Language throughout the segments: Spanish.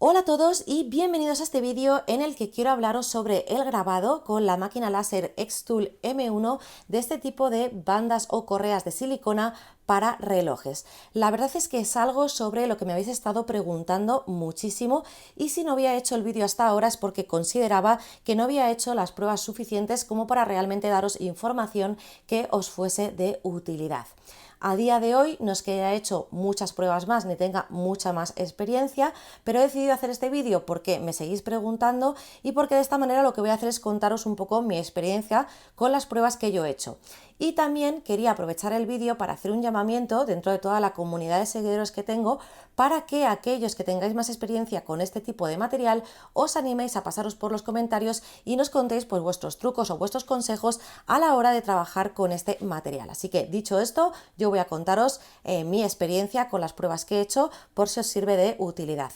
Hola a todos y bienvenidos a este vídeo en el que quiero hablaros sobre el grabado con la máquina láser Xtool M1 de este tipo de bandas o correas de silicona para relojes. La verdad es que es algo sobre lo que me habéis estado preguntando muchísimo y si no había hecho el vídeo hasta ahora es porque consideraba que no había hecho las pruebas suficientes como para realmente daros información que os fuese de utilidad. A día de hoy no es que haya hecho muchas pruebas más ni tenga mucha más experiencia, pero he decidido hacer este vídeo porque me seguís preguntando y porque de esta manera lo que voy a hacer es contaros un poco mi experiencia con las pruebas que yo he hecho. Y también quería aprovechar el vídeo para hacer un llamamiento dentro de toda la comunidad de seguidores que tengo para que aquellos que tengáis más experiencia con este tipo de material os animéis a pasaros por los comentarios y nos contéis pues vuestros trucos o vuestros consejos a la hora de trabajar con este material. Así que dicho esto, yo voy a contaros mi experiencia con las pruebas que he hecho por si os sirve de utilidad.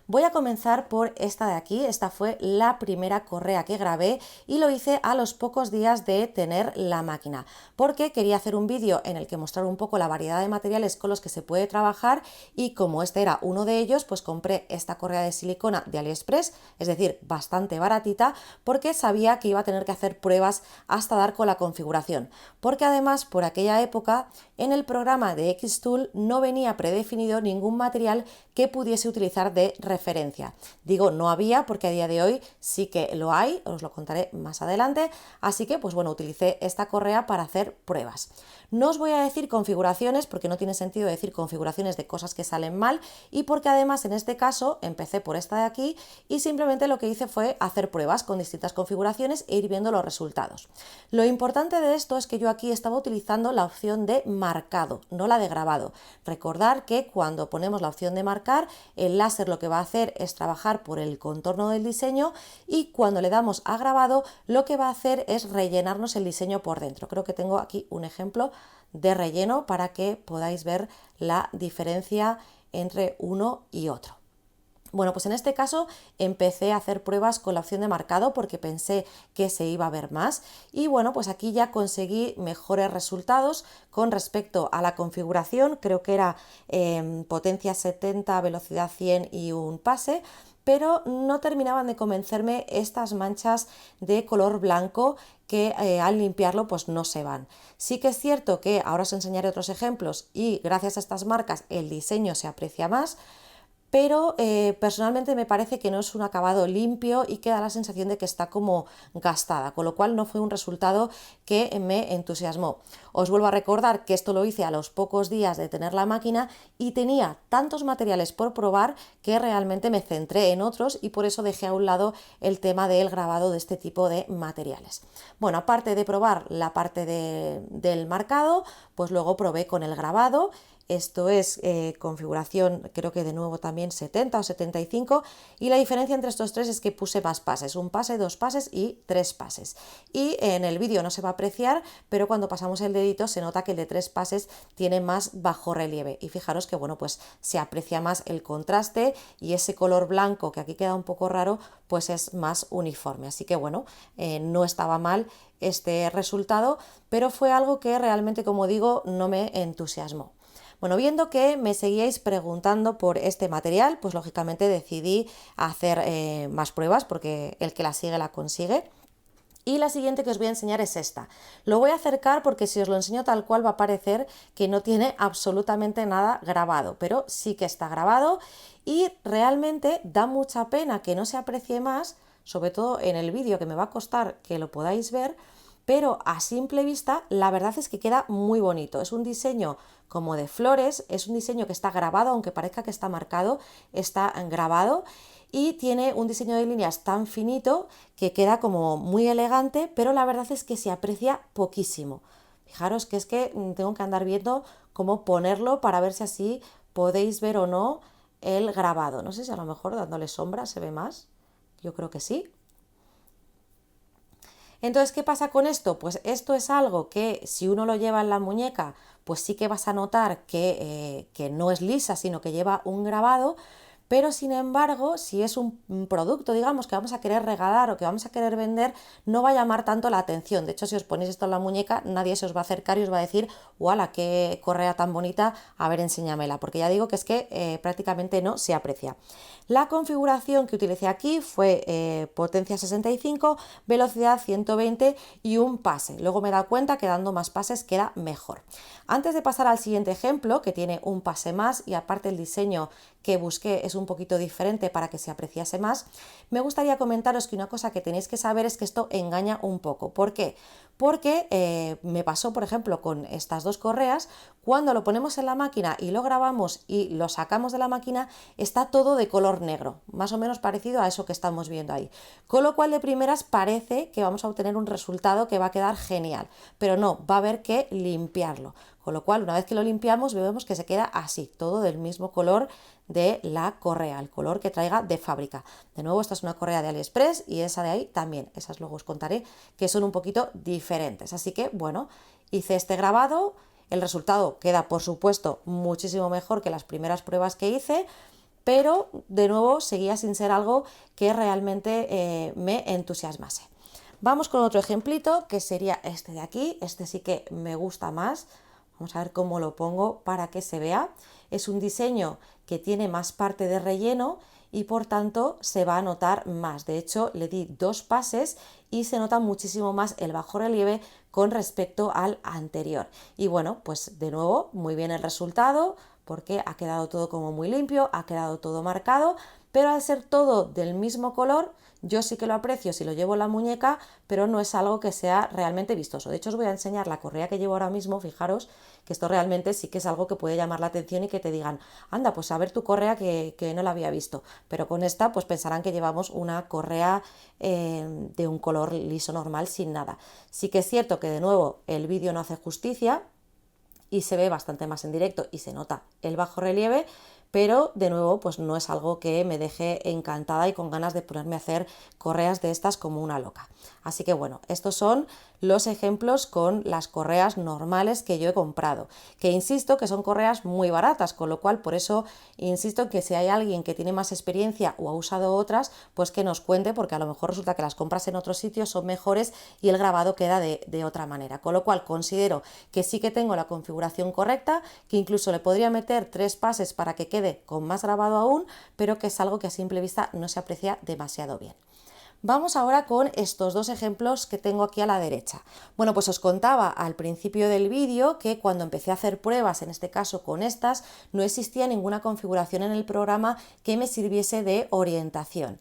Voy a comenzar por esta de aquí. Esta fue la primera correa que grabé y lo hice a los pocos días de tener la máquina, porque quería hacer un vídeo en el que mostrar un poco la variedad de materiales con los que se puede trabajar y como este era uno de ellos, pues compré esta correa de silicona de AliExpress, es decir, bastante baratita, porque sabía que iba a tener que hacer pruebas hasta dar con la configuración, porque además por aquella época en el programa de Xtool no venía predefinido ningún material que pudiese utilizar de referencia. Digo, no había porque a día de hoy sí que lo hay, os lo contaré más adelante, así que pues bueno, utilicé esta correa para hacer pruebas. No os voy a decir configuraciones porque no tiene sentido decir configuraciones de cosas que salen mal y porque además en este caso empecé por esta de aquí y simplemente lo que hice fue hacer pruebas con distintas configuraciones e ir viendo los resultados. Lo importante de esto es que yo aquí estaba utilizando la opción de marcado, no la de grabado. Recordar que cuando ponemos la opción de marcar, el láser lo que va a hacer es trabajar por el contorno del diseño y cuando le damos a grabado lo que va a hacer es rellenarnos el diseño por dentro. Creo que tengo aquí un ejemplo de relleno para que podáis ver la diferencia entre uno y otro. Bueno, pues en este caso empecé a hacer pruebas con la opción de marcado porque pensé que se iba a ver más y bueno, pues aquí ya conseguí mejores resultados con respecto a la configuración. Creo que era potencia 70, velocidad 100 y un pase, pero no terminaban de convencerme estas manchas de color blanco que al limpiarlo pues no se van. Sí que es cierto que ahora os enseñaré otros ejemplos y gracias a estas marcas el diseño se aprecia más, pero personalmente me parece que no es un acabado limpio y que da la sensación de que está como gastada, con lo cual no fue un resultado que me entusiasmó. Os vuelvo a recordar que esto lo hice a los pocos días de tener la máquina y tenía tantos materiales por probar que realmente me centré en otros y por eso dejé a un lado el tema del grabado de este tipo de materiales. Bueno, aparte de probar la parte del marcado, pues luego probé con el grabado. Esto es configuración, creo que de nuevo también 70 o 75 y la diferencia entre estos tres es que puse más pases, un pase, dos pases y tres pases. Y en el vídeo no se va a apreciar, pero cuando pasamos el dedito se nota que el de tres pases tiene más bajo relieve y fijaros que bueno, pues se aprecia más el contraste y ese color blanco que aquí queda un poco raro, pues es más uniforme. Así que bueno, no estaba mal este resultado, pero fue algo que realmente, como digo, no me entusiasmó. Bueno, viendo que me seguíais preguntando por este material, pues lógicamente decidí hacer más pruebas porque el que la sigue la consigue. Y la siguiente que os voy a enseñar es esta. Lo voy a acercar porque si os lo enseño tal cual va a parecer que no tiene absolutamente nada grabado, pero sí que está grabado y realmente da mucha pena que no se aprecie más, sobre todo en el vídeo que me va a costar que lo podáis ver, pero a simple vista la verdad es que queda muy bonito. Es un diseño como de flores, es un diseño que está grabado, aunque parezca que está marcado, está grabado y tiene un diseño de líneas tan finito que queda como muy elegante, pero la verdad es que se aprecia poquísimo. Fijaros que es que tengo que andar viendo cómo ponerlo para ver si así podéis ver o no el grabado. No sé si a lo mejor dándole sombra se ve más, yo creo que sí. Entonces, ¿qué pasa con esto? Pues esto es algo que si uno lo lleva en la muñeca, pues sí que vas a notar que no es lisa, sino que lleva un grabado, pero sin embargo, si es un producto, digamos, que vamos a querer regalar o que vamos a querer vender, no va a llamar tanto la atención. De hecho, si os ponéis esto en la muñeca, nadie se os va a acercar y os va a decir, ¡wala, qué correa tan bonita! A ver, enséñamela, porque ya digo que es que prácticamente no se aprecia. La configuración que utilicé aquí fue potencia 65, velocidad 120 y un pase. Luego me he dado cuenta que dando más pases queda mejor. Antes de pasar al siguiente ejemplo, que tiene un pase más y aparte el diseño que busqué es un poquito diferente para que se apreciase más, me gustaría comentaros que una cosa que tenéis que saber es que esto engaña un poco. ¿Por qué? Porque me pasó, por ejemplo, con estas dos correas, cuando lo ponemos en la máquina y lo grabamos y lo sacamos de la máquina, está todo de color negro, más o menos parecido a eso que estamos viendo ahí. Con lo cual, de primeras parece que vamos a obtener un resultado que va a quedar genial, pero no, va a haber que limpiarlo. Con lo cual, una vez que lo limpiamos, vemos que se queda así, todo del mismo color de la correa, el color que traiga de fábrica. De nuevo, esta es una correa de AliExpress y esa de ahí también. Esas luego os contaré que son un poquito diferentes. Así que, bueno, hice este grabado. El resultado queda, por supuesto, muchísimo mejor que las primeras pruebas que hice, pero de nuevo seguía sin ser algo que realmente me entusiasmase. Vamos con otro ejemplito, que sería este de aquí. Este sí que me gusta más. Vamos a ver cómo lo pongo para que se vea. Es un diseño que tiene más parte de relleno y por tanto se va a notar más. De hecho, le di 2 pases y se nota muchísimo más el bajo relieve con respecto al anterior. Y bueno, pues de nuevo, muy bien el resultado porque ha quedado todo como muy limpio, ha quedado todo marcado, pero al ser todo del mismo color, yo sí que lo aprecio si lo llevo en la muñeca, pero no es algo que sea realmente vistoso. De hecho, os voy a enseñar la correa que llevo ahora mismo, fijaros que esto realmente sí que es algo que puede llamar la atención y que te digan, anda, pues a ver tu correa que no la había visto. Pero con esta pues pensarán que llevamos una correa de un color liso normal sin nada. Sí que es cierto que de nuevo el vídeo no hace justicia y se ve bastante más en directo y se nota el bajo relieve, pero de nuevo pues no es algo que me deje encantada y con ganas de ponerme a hacer correas de estas como una loca. Así que bueno, estos son los ejemplos con las correas normales que yo he comprado, que insisto que son correas muy baratas, con lo cual por eso insisto en que si hay alguien que tiene más experiencia o ha usado otras, pues que nos cuente, porque a lo mejor resulta que las compras en otros sitios son mejores y el grabado queda de otra manera, con lo cual considero que sí que tengo la configuración correcta, que incluso le podría meter 3 pases para que quede con más grabado aún, pero que es algo que a simple vista no se aprecia demasiado bien. Vamos ahora con estos 2 ejemplos que tengo aquí a la derecha. Bueno, pues os contaba al principio del vídeo que cuando empecé a hacer pruebas, en este caso con estas, no existía ninguna configuración en el programa que me sirviese de orientación.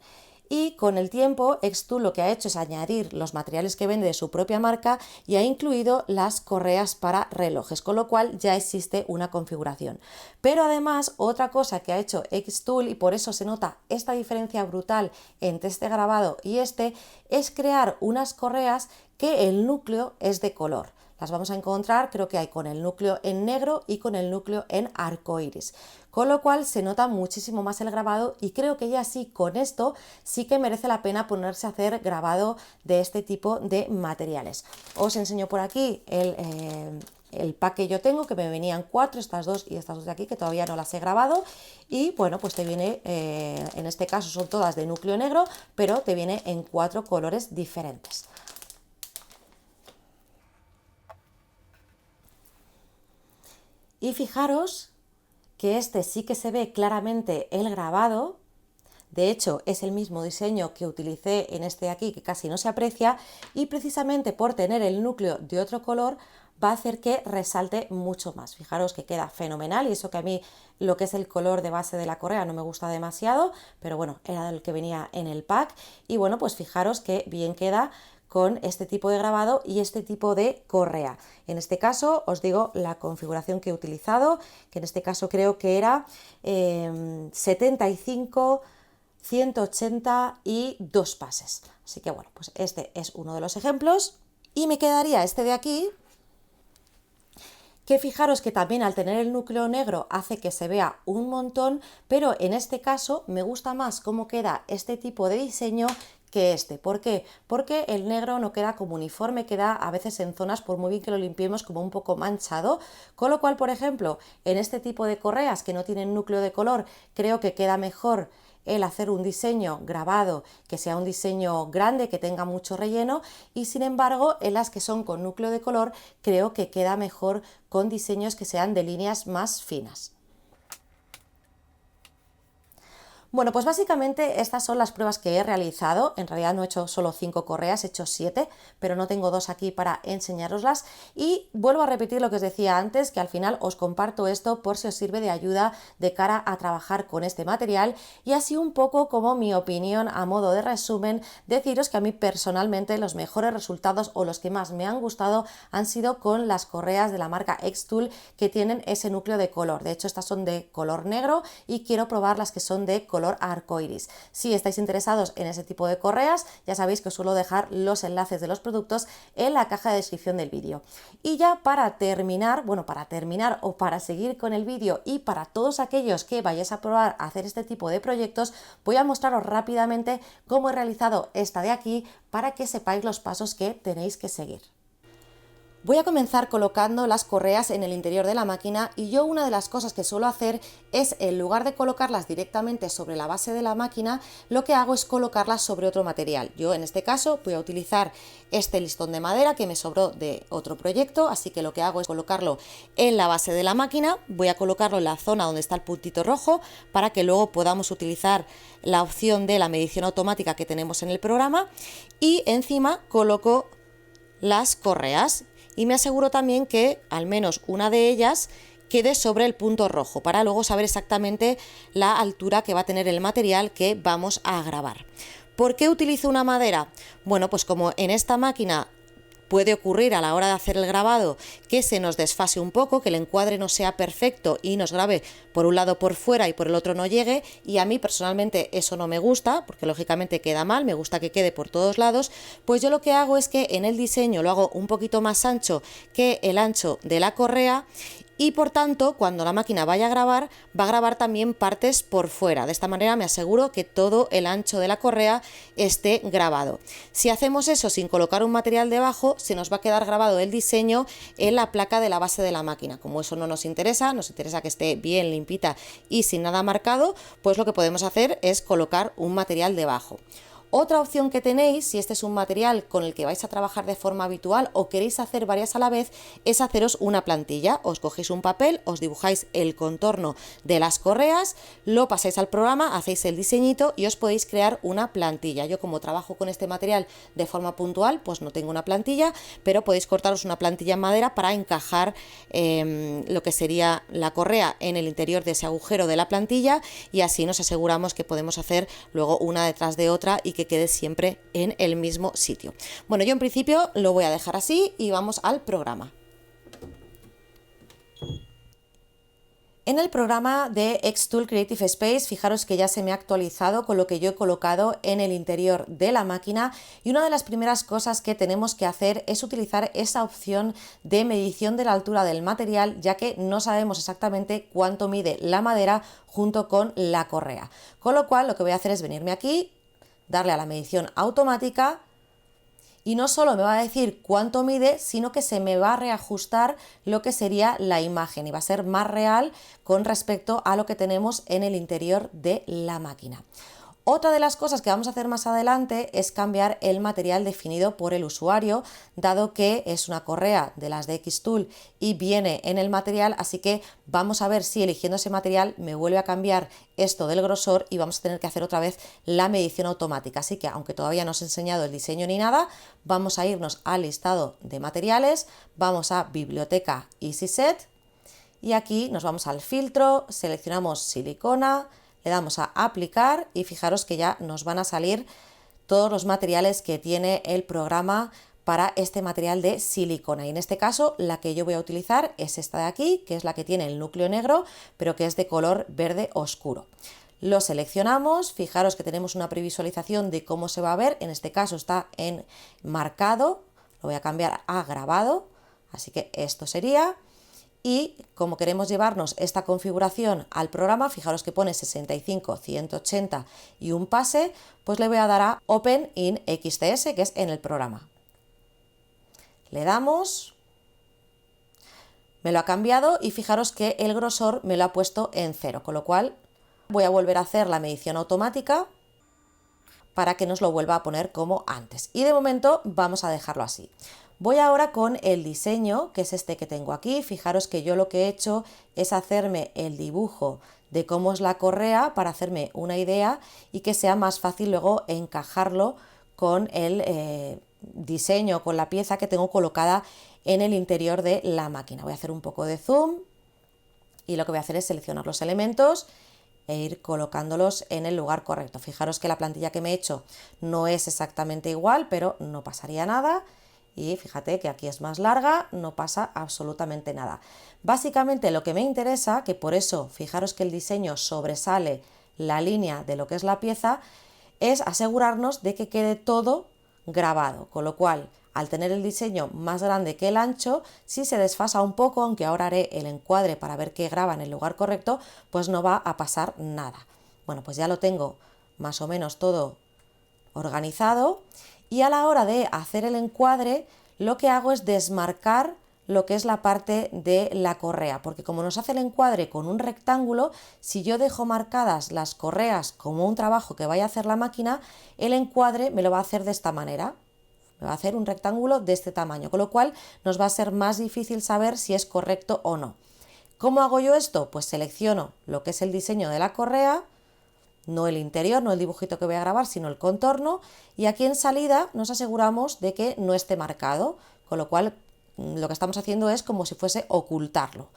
Y con el tiempo, Xtool lo que ha hecho es añadir los materiales que vende de su propia marca y ha incluido las correas para relojes, con lo cual ya existe una configuración. Pero además, otra cosa que ha hecho Xtool, y por eso se nota esta diferencia brutal entre este grabado y este, es crear unas correas que el núcleo es de color. Las vamos a encontrar, creo que hay con el núcleo en negro y con el núcleo en arcoíris, con lo cual se nota muchísimo más el grabado y creo que ya sí, con esto sí que merece la pena ponerse a hacer grabado de este tipo de materiales. Os enseño por aquí el pack que yo tengo, que me venían 4, estas 2 y estas 2 de aquí, que todavía no las he grabado, y bueno, pues te viene, en este caso son todas de núcleo negro, pero te viene en 4 colores diferentes. Y fijaros que este sí que se ve claramente el grabado. De hecho, es el mismo diseño que utilicé en este de aquí, que casi no se aprecia, y precisamente por tener el núcleo de otro color va a hacer que resalte mucho más. Fijaros que queda fenomenal, y eso que a mí lo que es el color de base de la correa no me gusta demasiado, pero bueno, era el que venía en el pack. Y bueno, pues fijaros que bien queda con este tipo de grabado y este tipo de correa. En este caso os digo la configuración que he utilizado, que en este caso creo que era 75, 180 y 2 pases. Así que bueno, pues este es uno de los ejemplos y me quedaría este de aquí, que fijaros que también al tener el núcleo negro hace que se vea un montón, pero en este caso me gusta más cómo queda este tipo de diseño que este. ¿Por qué? Porque el negro no queda como uniforme, queda a veces en zonas, por muy bien que lo limpiemos, como un poco manchado, con lo cual, por ejemplo, en este tipo de correas que no tienen núcleo de color, creo que queda mejor el hacer un diseño grabado, que sea un diseño grande, que tenga mucho relleno, y sin embargo en las que son con núcleo de color creo que queda mejor con diseños que sean de líneas más finas. Bueno, pues básicamente estas son las pruebas que he realizado. En realidad no he hecho solo 5 correas, he hecho 7, pero no tengo 2 aquí para enseñároslas. Y vuelvo a repetir lo que os decía antes, que al final os comparto esto por si os sirve de ayuda de cara a trabajar con este material, y así un poco como mi opinión a modo de resumen, deciros que a mí personalmente los mejores resultados o los que más me han gustado han sido con las correas de la marca Xtool, que tienen ese núcleo de color. De hecho, estas son de color negro y quiero probar las que son de color arcoiris. Si estáis interesados en ese tipo de correas, ya sabéis que os suelo dejar los enlaces de los productos en la caja de descripción del vídeo. Y ya para terminar o para seguir con el vídeo, y para todos aquellos que vayáis a probar a hacer este tipo de proyectos, voy a mostraros rápidamente cómo he realizado esta de aquí para que sepáis los pasos que tenéis que seguir. Voy a comenzar colocando las correas en el interior de la máquina, y yo una de las cosas que suelo hacer es, en lugar de colocarlas directamente sobre la base de la máquina, lo que hago es colocarlas sobre otro material. Yo en este caso voy a utilizar este listón de madera que me sobró de otro proyecto, así que lo que hago es colocarlo en la base de la máquina, voy a colocarlo en la zona donde está el puntito rojo para que luego podamos utilizar la opción de la medición automática que tenemos en el programa, y encima coloco las correas. Y me aseguro también que al menos una de ellas quede sobre el punto rojo, para luego saber exactamente la altura que va a tener el material que vamos a grabar. ¿Por qué utilizo una madera? Bueno, pues como en esta máquina puede ocurrir a la hora de hacer el grabado que se nos desfase un poco, que el encuadre no sea perfecto y nos grabe por un lado por fuera y por el otro no llegue, y a mí personalmente eso no me gusta, porque lógicamente queda mal, me gusta que quede por todos lados, pues yo lo que hago es que en el diseño lo hago un poquito más ancho que el ancho de la correa, y por tanto cuando la máquina vaya a grabar, va a grabar también partes por fuera. De esta manera me aseguro que todo el ancho de la correa esté grabado. Si hacemos eso sin colocar un material debajo, se nos va a quedar grabado el diseño en la placa de la base de la máquina. Como eso no nos interesa, nos interesa que esté bien limpita y sin nada marcado, pues lo que podemos hacer es colocar un material debajo. Otra opción que tenéis, si este es un material con el que vais a trabajar de forma habitual o queréis hacer varias a la vez, es haceros una plantilla. Os cogéis un papel, os dibujáis el contorno de las correas, lo pasáis al programa, hacéis el diseñito y os podéis crear una plantilla. Yo, como trabajo con este material de forma puntual, pues no tengo una plantilla, pero podéis cortaros una plantilla en madera para encajar lo que sería la correa en el interior de ese agujero de la plantilla, y así nos aseguramos que podemos hacer luego una detrás de otra y que quede siempre en el mismo sitio. Bueno, yo en principio lo voy a dejar así y vamos al programa. En el programa de Xtool Creative Space, fijaros que ya se me ha actualizado con lo que yo he colocado en el interior de la máquina, y una de las primeras cosas que tenemos que hacer es utilizar esa opción de medición de la altura del material, ya que no sabemos exactamente cuánto mide la madera junto con la correa. Con lo cual lo que voy a hacer es venirme aquí, darle a la medición automática, y no solo me va a decir cuánto mide, sino que se me va a reajustar lo que sería la imagen y va a ser más real con respecto a lo que tenemos en el interior de la máquina. Otra de las cosas que vamos a hacer más adelante es cambiar el material definido por el usuario, dado que es una correa de las de Xtool y viene en el material, así que vamos a ver si eligiendo ese material me vuelve a cambiar esto del grosor y vamos a tener que hacer otra vez la medición automática. Así que, aunque todavía no os he enseñado el diseño ni nada, vamos a irnos al listado de materiales, vamos a Biblioteca EasySet y aquí nos vamos al filtro, seleccionamos silicona, le damos a aplicar y fijaros que ya nos van a salir todos los materiales que tiene el programa para este material de silicona, y en este caso la que yo voy a utilizar es esta de aquí, que es la que tiene el núcleo negro pero que es de color verde oscuro. Lo seleccionamos, fijaros que tenemos una previsualización de cómo se va a ver, en este caso está en marcado, lo voy a cambiar a grabado, así que esto sería. y como queremos llevarnos esta configuración al programa, fijaros que pone 65, 180 y un pase, pues le voy a dar a Open in XCS, que es en el programa. Le damos, me lo ha cambiado y fijaros que el grosor me lo ha puesto en 0, con lo cual voy a volver a hacer la medición automática para que nos lo vuelva a poner como antes. Y de momento vamos a dejarlo así. Voy ahora con el diseño, que es este que tengo aquí. Fijaros que yo lo que he hecho es hacerme el dibujo de cómo es la correa para hacerme una idea y que sea más fácil luego encajarlo con el diseño, con la pieza que tengo colocada en el interior de la máquina. Voy a hacer un poco de zoom y lo que voy a hacer es seleccionar los elementos e ir colocándolos en el lugar correcto. Fijaros que la plantilla que me he hecho no es exactamente igual, pero no pasaría nada. Y fíjate que aquí es más larga, no pasa absolutamente nada. Básicamente lo que me interesa, que por eso fijaros que el diseño sobresale la línea de lo que es la pieza, es asegurarnos de que quede todo grabado, con lo cual al tener el diseño más grande que el ancho, si se desfasa un poco, aunque ahora haré el encuadre para ver que graba en el lugar correcto, pues no va a pasar nada. Bueno, pues ya lo tengo más o menos todo organizado y a la hora de hacer el encuadre lo que hago es desmarcar lo que es la parte de la correa, porque como nos hace el encuadre con un rectángulo, si yo dejo marcadas las correas como un trabajo que vaya a hacer la máquina, el encuadre me lo va a hacer de esta manera. Me va a hacer un rectángulo de este tamaño, con lo cual nos va a ser más difícil saber si es correcto o no. ¿Cómo hago yo esto? Pues selecciono lo que es el diseño de la correa, no el interior, no el dibujito que voy a grabar, sino el contorno, y aquí en salida nos aseguramos de que no esté marcado, con lo cual lo que estamos haciendo es como si fuese ocultarlo.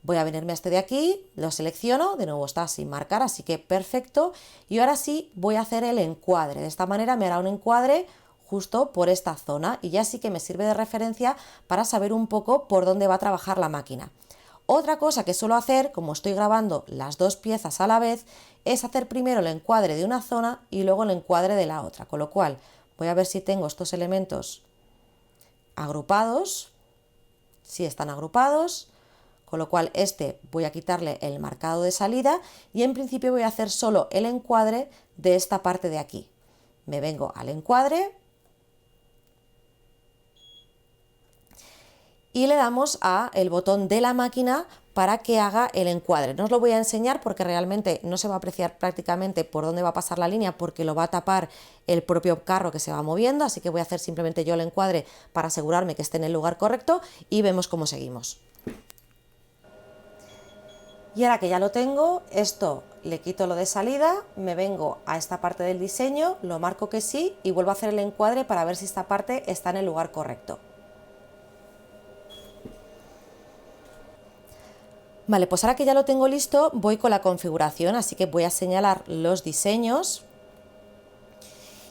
Voy a venirme a este de aquí, lo selecciono, de nuevo está sin marcar, así que perfecto, y ahora sí voy a hacer el encuadre. De esta manera me hará un encuadre justo por esta zona y ya sí que me sirve de referencia para saber un poco por dónde va a trabajar la máquina. Otra cosa que suelo hacer, como estoy grabando las dos piezas a la vez, es hacer primero el encuadre de una zona y luego el encuadre de la otra, con lo cual voy a ver si tengo estos elementos agrupados, si están agrupados, con lo cual este voy a quitarle el marcado de salida y en principio voy a hacer solo el encuadre de esta parte de aquí. Me vengo al encuadre y le damos a el botón de la máquina para que haga el encuadre. No os lo voy a enseñar porque realmente no se va a apreciar prácticamente por dónde va a pasar la línea porque lo va a tapar el propio carro que se va moviendo, así que voy a hacer simplemente yo el encuadre para asegurarme que esté en el lugar correcto y vemos cómo seguimos. Y ahora que ya lo tengo, esto le quito lo de salida, me vengo a esta parte del diseño, lo marco que sí y vuelvo a hacer el encuadre para ver si esta parte está en el lugar correcto. Vale, pues ahora que ya lo tengo listo, voy con la configuración, así que voy a señalar los diseños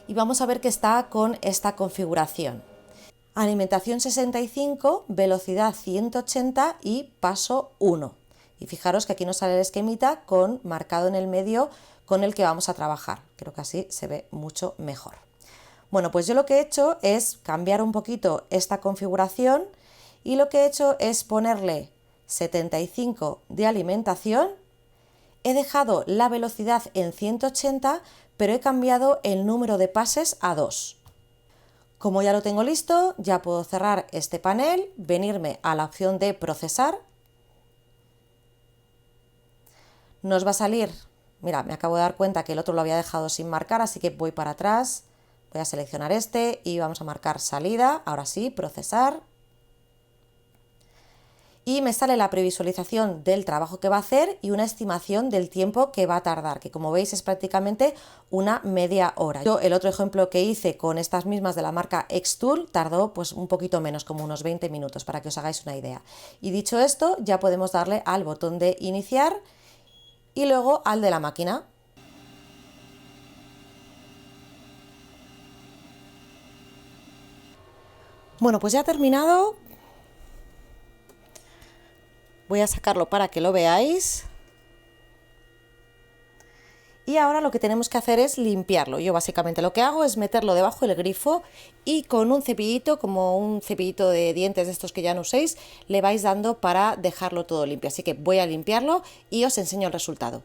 y vamos a ver que está con esta configuración. Alimentación 65, velocidad 180 y paso 1. Y fijaros que aquí nos sale el esquemita con marcado en el medio con el que vamos a trabajar. Creo que así se ve mucho mejor. Bueno, pues yo lo que he hecho es cambiar un poquito esta configuración y lo que he hecho es ponerle 75 de alimentación, he dejado la velocidad en 180, pero he cambiado el número de pases a 2. Como ya lo tengo listo, ya puedo cerrar este panel, venirme a la opción de procesar. Nos va a salir, mira, me acabo de dar cuenta que el otro lo había dejado sin marcar, así que voy para atrás, voy a seleccionar este y vamos a marcar salida, ahora sí, procesar. Y me sale la previsualización del trabajo que va a hacer y una estimación del tiempo que va a tardar, que como veis es prácticamente una media hora. Yo el otro ejemplo que hice con estas mismas de la marca Xtool tardó pues un poquito menos, como unos 20 minutos, para que os hagáis una idea. Y dicho esto, ya podemos darle al botón de iniciar y luego al de la máquina. Bueno, pues ya ha terminado. Voy a sacarlo para que lo veáis. Y ahora lo que tenemos que hacer es limpiarlo. Yo básicamente lo que hago es meterlo debajo del grifo y con un cepillito, como un cepillito de dientes de estos que ya no uséis, le vais dando para dejarlo todo limpio. Así que voy a limpiarlo y os enseño el resultado.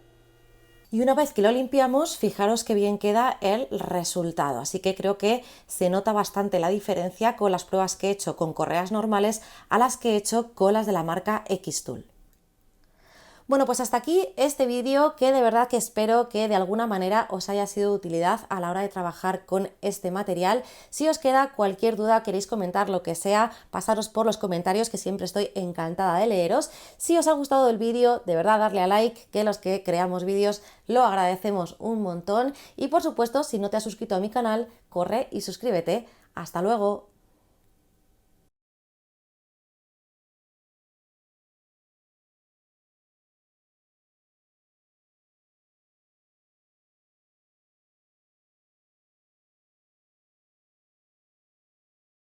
Y una vez que lo limpiamos, fijaros qué bien queda el resultado. Así que creo que se nota bastante la diferencia con las pruebas que he hecho con correas normales a las que he hecho con las de la marca Xtool. Bueno, pues hasta aquí este vídeo, que de verdad que espero que de alguna manera os haya sido de utilidad a la hora de trabajar con este material. Si os queda cualquier duda, queréis comentar lo que sea, pasaros por los comentarios, que siempre estoy encantada de leeros. Si os ha gustado el vídeo, de verdad darle a like, que los que creamos vídeos lo agradecemos un montón. Y por supuesto, si no te has suscrito a mi canal, corre y suscríbete. ¡Hasta luego!